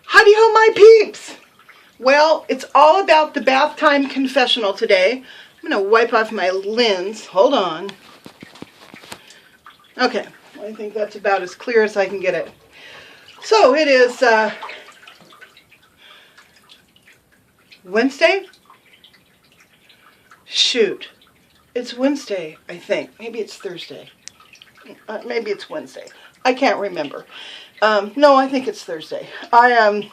Howdy ho, my peeps! Well, it's all about the Bathtime Confessional today. I'm going to wipe off my lens. Hold on. Okay, I think that's about as clear as I can get it. So it is Wednesday? Shoot. It's Wednesday, I think. Maybe it's Thursday. Maybe it's Wednesday. I can't remember. No, I think it's Thursday. I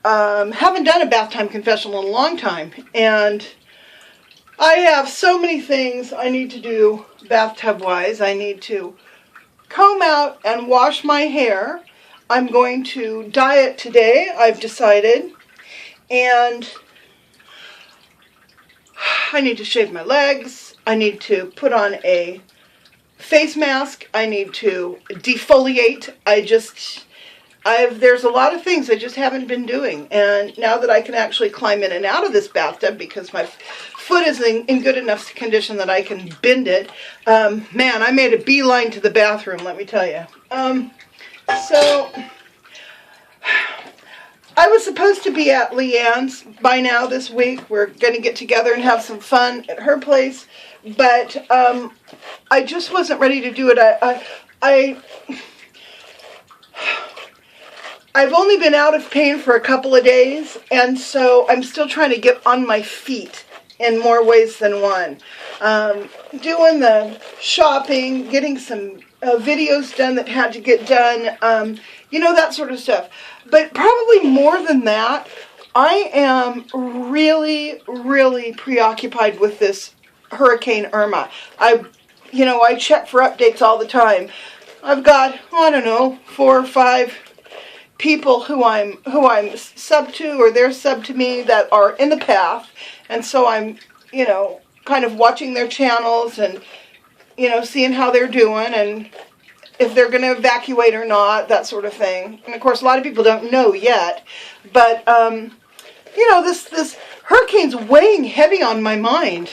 haven't done a Bathtime Confessional in a long time, and I have so many things I need to do bathtub-wise. I need to comb out and wash my hair. I'm going to dye it today, I've decided, and I need to shave my legs. I need to put on a face mask. I need to defoliate. There's a lot of things I just haven't been doing. And now that I can actually climb in and out of this bathtub because my foot is in good enough condition that I can bend it, man, I made a beeline to the bathroom, let me tell you. So I was supposed to be at Leanne's by now this week. We're going to get together and have some fun at her place. But I just wasn't ready to do it. I've only been out of pain for a couple of days, and so I'm still trying to get on my feet in more ways than one. Doing the shopping, getting some videos done that had to get done, that sort of stuff. But probably more than that, I am really, really preoccupied with this Hurricane Irma. I check for updates all the time. I've got, 4 or 5 people who I'm sub to, or they're sub to me, that are in the path, and so I'm, kind of watching their channels and, seeing how they're doing and if they're going to evacuate or not, that sort of thing. And of course, a lot of people don't know yet, but this hurricane's weighing heavy on my mind.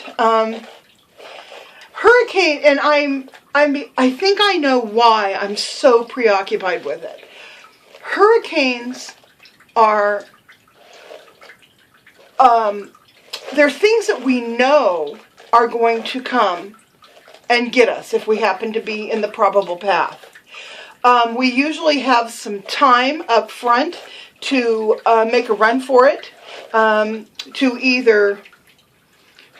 Hurricane, and I think I know why I'm so preoccupied with it. Hurricanes are, they're things that we know are going to come and get us if we happen to be in the probable path. We usually have some time up front to make a run for it, to either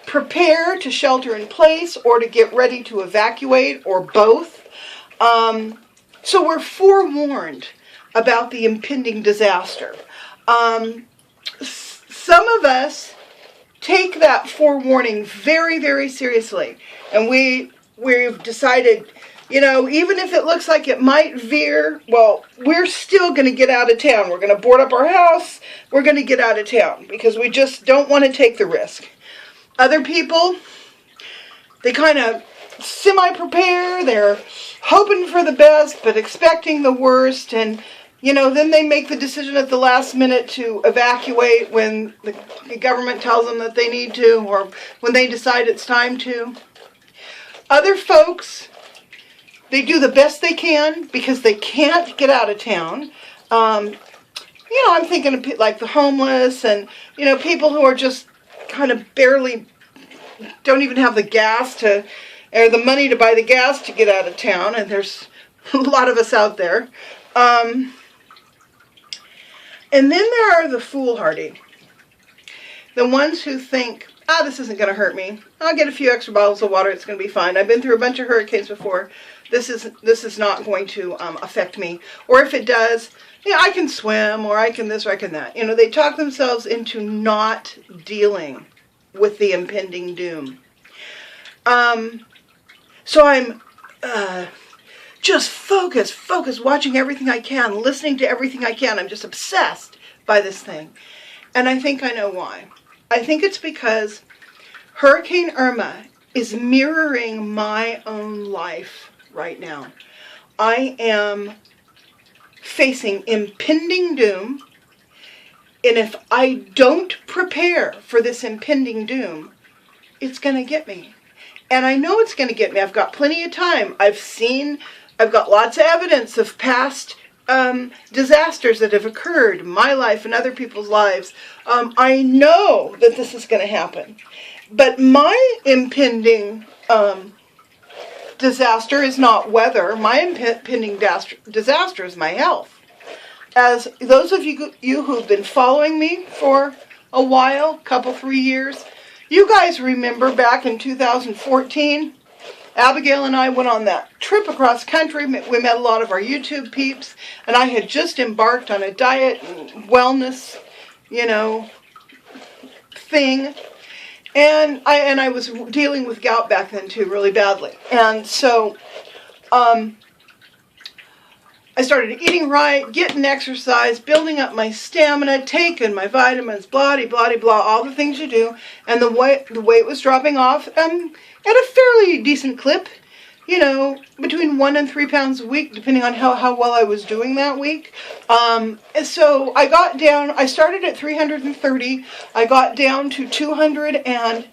prepare to shelter in place or to get ready to evacuate, or both. So we're forewarned about the impending disaster. Some of us take that forewarning very, very seriously, and we've decided, even if it looks like it might veer, well, we're still going to get out of town. We're going to board up our house. We're going to get out of town because we just don't want to take the risk. Other people, they kind of semi-prepare. They're hoping for the best but expecting the worst, and then they make the decision at the last minute to evacuate when the government tells them that they need to, or when they decide it's time to. Other folks, they do the best they can because they can't get out of town. I'm thinking of like the homeless and, people who are just kind of barely, don't even have the gas or the money to buy the gas to get out of town, and there's a lot of us out there. And then there are the foolhardy, the ones who think, this isn't going to hurt me. I'll get a few extra bottles of water. It's going to be fine. I've been through a bunch of hurricanes before. This is not going to affect me. Or if it does, I can swim, or I can this, or I can that. They talk themselves into not dealing with the impending doom. So I'm just focus, watching everything I can, listening to everything I can. I'm just obsessed by this thing. And I think I know why. I think it's because Hurricane Irma is mirroring my own life right now. I am facing impending doom, and if I don't prepare for this impending doom, it's going to get me. And I know it's going to get me. I've got plenty of time. I've got lots of evidence of past disasters that have occurred in my life and other people's lives, I know that this is going to happen. But my impending disaster is not weather. My impending disaster is my health. As those of you who've been following me for a while, couple, 3 years, you guys remember back in 2014, Abigail and I went on that trip across country. We met a lot of our YouTube peeps, and I had just embarked on a diet and wellness, thing. And I was dealing with gout back then too, really badly. And so, I started eating right, getting exercise, building up my stamina, taking my vitamins, blah, blah, blah, all the things you do. And the weight was dropping off at a fairly decent clip, between 1 and 3 pounds a week, depending on how well I was doing that week. So I got down, I started at 330, I got down to 200, and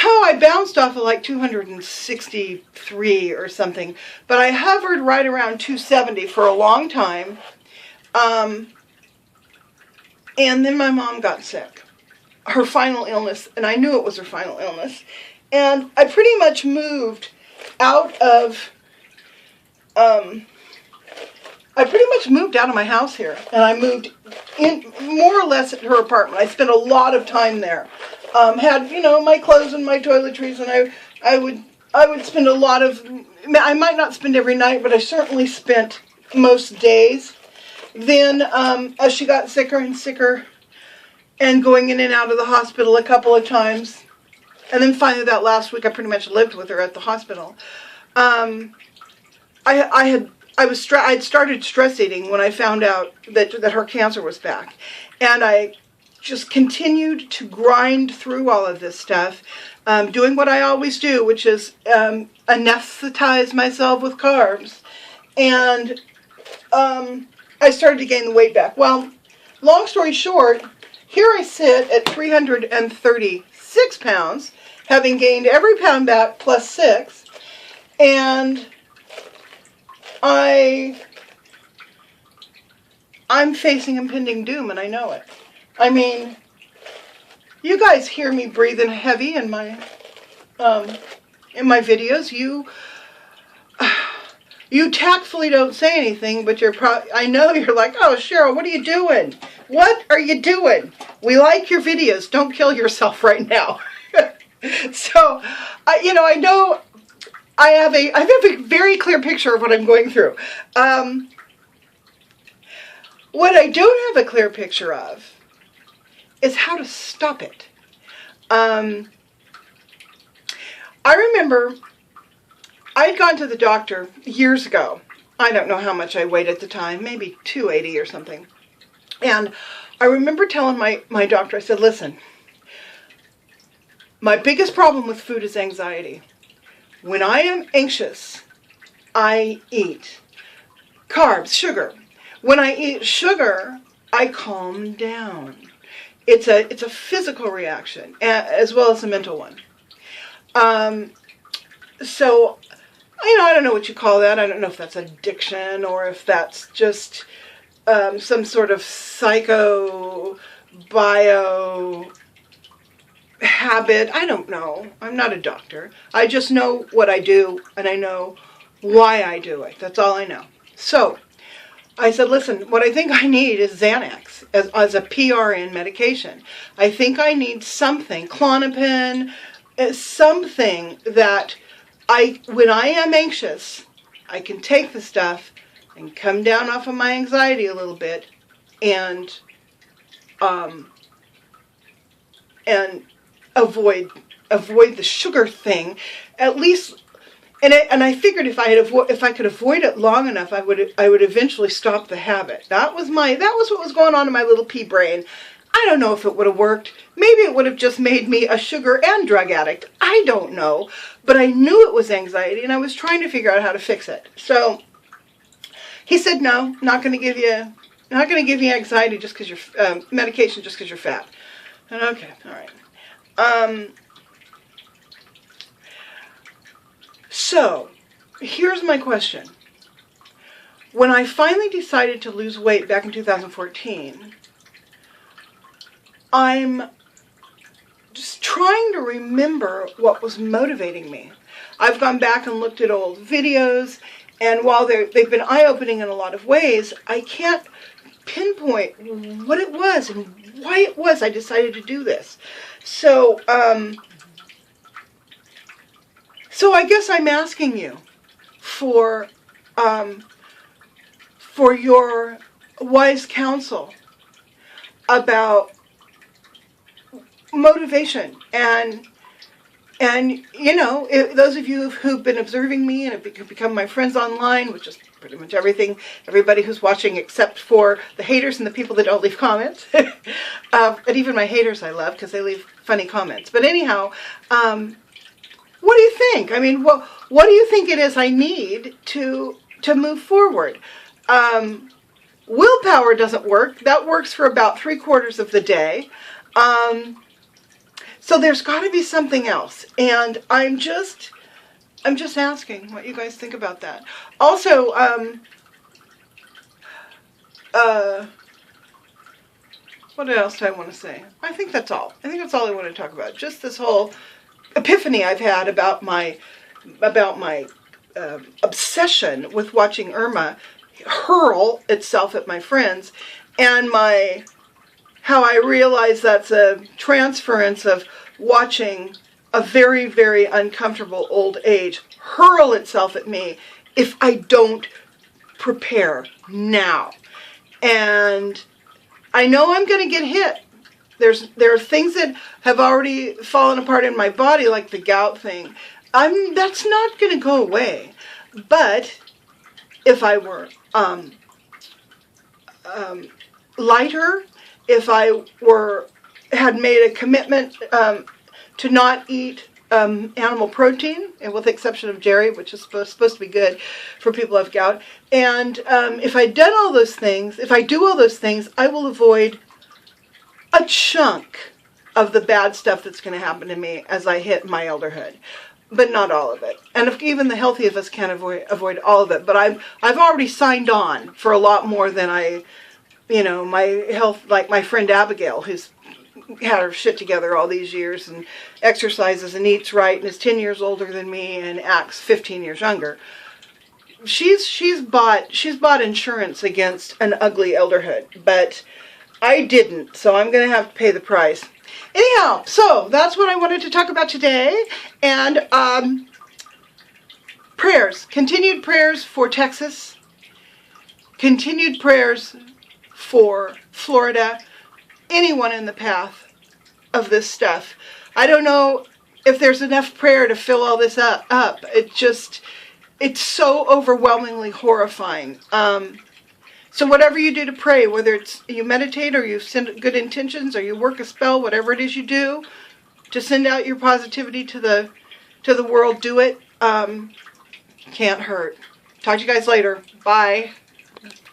I bounced off of like 263 or something, but I hovered right around 270 for a long time, and then my mom got sick, her final illness, and I knew it was her final illness, and I pretty much moved out of, my house here, and I moved in more or less at her apartment. I spent a lot of time there. Had my clothes and my toiletries, and I would spend a lot of. I might not spend every night, but I certainly spent most days. Then, as she got sicker and sicker, and going in and out of the hospital a couple of times, and then finally that last week I pretty much lived with her at the hospital. I'd started stress eating when I found out that her cancer was back, and I just continued to grind through all of this stuff, doing what I always do, which is anesthetize myself with carbs, and I started to gain the weight back. Well, long story short, here I sit at 336 pounds, having gained every pound back plus 6, and I'm facing impending doom, and I know it. I mean, you guys hear me breathing heavy in my videos. You tactfully don't say anything, but I know you're like, oh, Cheryl, what are you doing? What are you doing? We like your videos. Don't kill yourself right now. So, I know I have a very clear picture of what I'm going through. What I don't have a clear picture of is how to stop it. I remember I'd gone to the doctor years ago. I don't know how much I weighed at the time, maybe 280 or something. And I remember telling my doctor, I said, listen, my biggest problem with food is anxiety. When I am anxious, I eat carbs, sugar. When I eat sugar, I calm down. It's a physical reaction as well as a mental one. So, I don't know what you call that. I don't know if that's addiction or if that's just some sort of bio habit. I don't know. I'm not a doctor. I just know what I do, and I know why I do it. That's all I know. So, I said, listen, what I think I need is Xanax as a PRN medication. I think I need something, Klonopin, something that when I am anxious, I can take the stuff and come down off of my anxiety a little bit and avoid the sugar thing, at least. And I figured if I could avoid it long enough, I would eventually stop the habit. That was what was going on in my little pea brain. I don't know if it would have worked. Maybe it would have just made me a sugar and drug addict. I don't know, but I knew it was anxiety, and I was trying to figure out how to fix it. So he said, no, not going to give you anxiety just because you're medication just because you're fat. And okay, all right. So, here's my question. when I finally decided to lose weight back in 2014, I'm just trying to remember what was motivating me. I've gone back and looked at old videos, and while they've been eye-opening in a lot of ways, I can't pinpoint what it was and why it was I decided to do this. So, so I guess I'm asking you for your wise counsel about motivation and you know, those of you who've been observing me and have become my friends online, which is pretty much everybody who's watching except for the haters and the people that don't leave comments. And even my haters I love because they leave funny comments. But anyhow, what do you think? I mean, what do you think it is I need to move forward? Willpower doesn't work. That works for about 3/4 of the day. So there's got to be something else, and I'm just asking what you guys think about that. Also, what else do I want to say? I think that's all. I think that's all I want to talk about. Just this whole epiphany I've had about my obsession with watching Irma hurl itself at my friends, and how I realize that's a transference of watching a very, very uncomfortable old age hurl itself at me if I don't prepare now. And I know I'm going to get hit. There are things that have already fallen apart in my body, like the gout thing. That's not going to go away. But if I were lighter, if I had made a commitment to not eat animal protein, and with the exception of dairy, which is supposed to be good for people who have gout, and if I'd done all those things, if I do all those things, I will avoid a chunk of the bad stuff that's going to happen to me as I hit my elderhood, but not all of it. And if even the healthy of us can't avoid all of it, but I've already signed on for a lot more than my health, like my friend Abigail, who's had her shit together all these years and exercises and eats right and is 10 years older than me and acts 15 years younger. She's bought insurance against an ugly elderhood, but I didn't, so I'm going to have to pay the price. Anyhow, so that's what I wanted to talk about today, and prayers, continued prayers for Texas, continued prayers for Florida, anyone in the path of this stuff. I don't know if there's enough prayer to fill all this up. It's so overwhelmingly horrifying. So whatever you do to pray, whether it's you meditate or you send good intentions or you work a spell, whatever it is you do to send out your positivity to the world, do it. Can't hurt. Talk to you guys later. Bye.